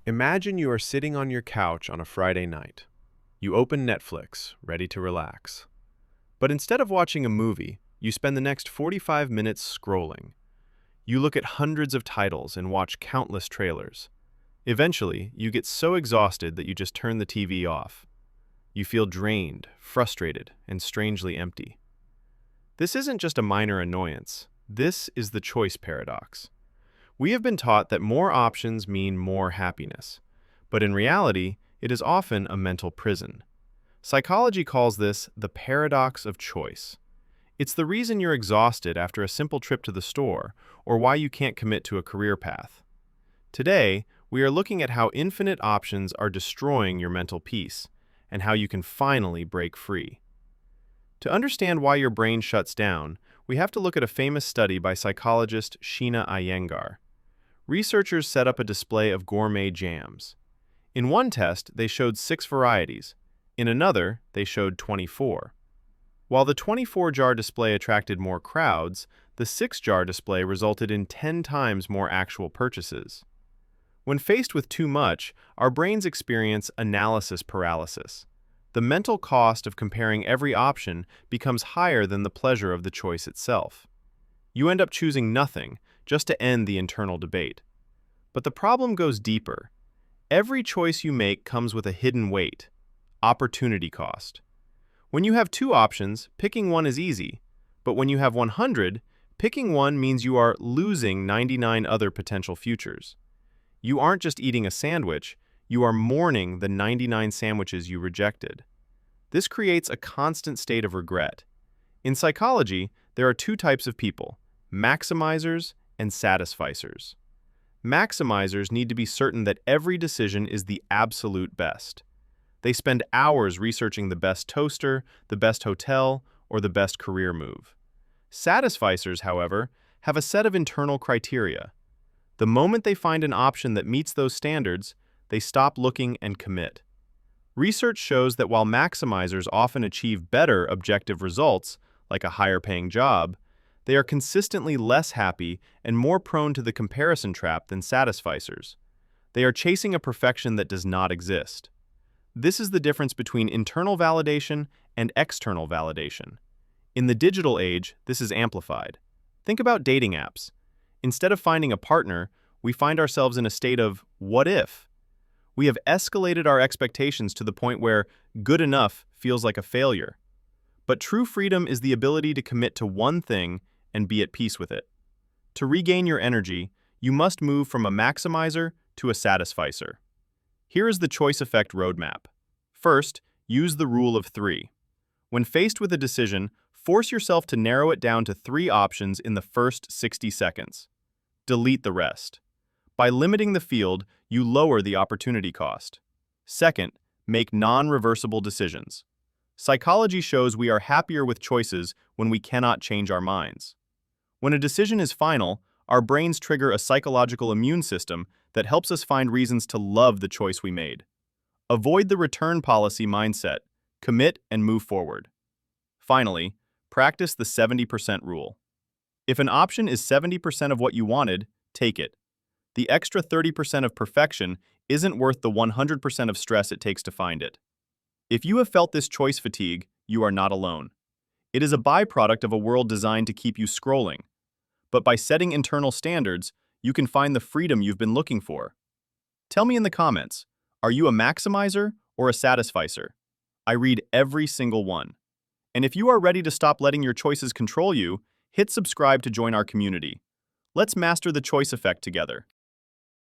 Imagine you are sitting on your couch on a Friday night. You open Netflix, ready to relax. But instead of watching a movie, you spend the next 45 minutes scrolling. You look at hundreds of titles and watch countless trailers. Eventually, you get so exhausted that you just turn the TV off. You feel drained, frustrated, and strangely empty. This isn't just a minor annoyance. This is the choice paradox. We have been taught that more options mean more happiness, but in reality, it is often a mental prison. Psychology calls this the paradox of choice. It's the reason you're exhausted after a simple trip to the store, or why you can't commit to a career path. Today, we are looking at how infinite options are destroying your mental peace, and how you can finally break free. To understand why your brain shuts down, we have to look at a famous study by psychologist Sheena Iyengar. Researchers set up a display of gourmet jams. In one test, they showed 6 varieties. In another, they showed 24. While the 24-jar display attracted more crowds, the 6-jar display resulted in 10 times more actual purchases. When faced with too much, our brains experience analysis paralysis. The mental cost of comparing every option becomes higher than the pleasure of the choice itself. You end up choosing nothing, just to end the internal debate. But the problem goes deeper. Every choice you make comes with a hidden weight: opportunity cost. When you have 2 options, picking one is easy, but when you have 100, picking one means you are losing 99 other potential futures. You aren't just eating a sandwich, you are mourning the 99 sandwiches you rejected. This creates a constant state of regret. In psychology, there are 2 types of people: maximizers and satisficers. Maximizers need to be certain that every decision is the absolute best. They spend hours researching the best toaster, the best hotel, or the best career move. Satisficers, however, have a set of internal criteria. The moment they find an option that meets those standards, they stop looking and commit. Research shows that while maximizers often achieve better objective results, like a higher-paying job, they are consistently less happy and more prone to the comparison trap than satisficers. They are chasing a perfection that does not exist. This is the difference between internal validation and external validation. In the digital age, this is amplified. Think about dating apps. Instead of finding a partner, we find ourselves in a state of what if? We have escalated our expectations to the point where good enough feels like a failure. But true freedom is the ability to commit to one thing and be at peace with it. To regain your energy, you must move from a maximizer to a satisficer. Here is the choice effect roadmap. First, use the rule of 3. When faced with a decision, force yourself to narrow it down to 3 options in the first 60 seconds. Delete the rest. By limiting the field, you lower the opportunity cost. Second, make non-reversible decisions. Psychology shows we are happier with choices when we cannot change our minds. When a decision is final, our brains trigger a psychological immune system that helps us find reasons to love the choice we made. Avoid the return policy mindset. Commit and move forward. Finally, practice the 70% rule. If an option is 70% of what you wanted, take it. The extra 30% of perfection isn't worth the 100% of stress it takes to find it. If you have felt this choice fatigue, you are not alone. It is a byproduct of a world designed to keep you scrolling. But by setting internal standards, you can find the freedom you've been looking for. Tell me in the comments, are you a maximizer or a satisficer? I read every single one. And if you are ready to stop letting your choices control you, hit subscribe to join our community. Let's master the choice effect together.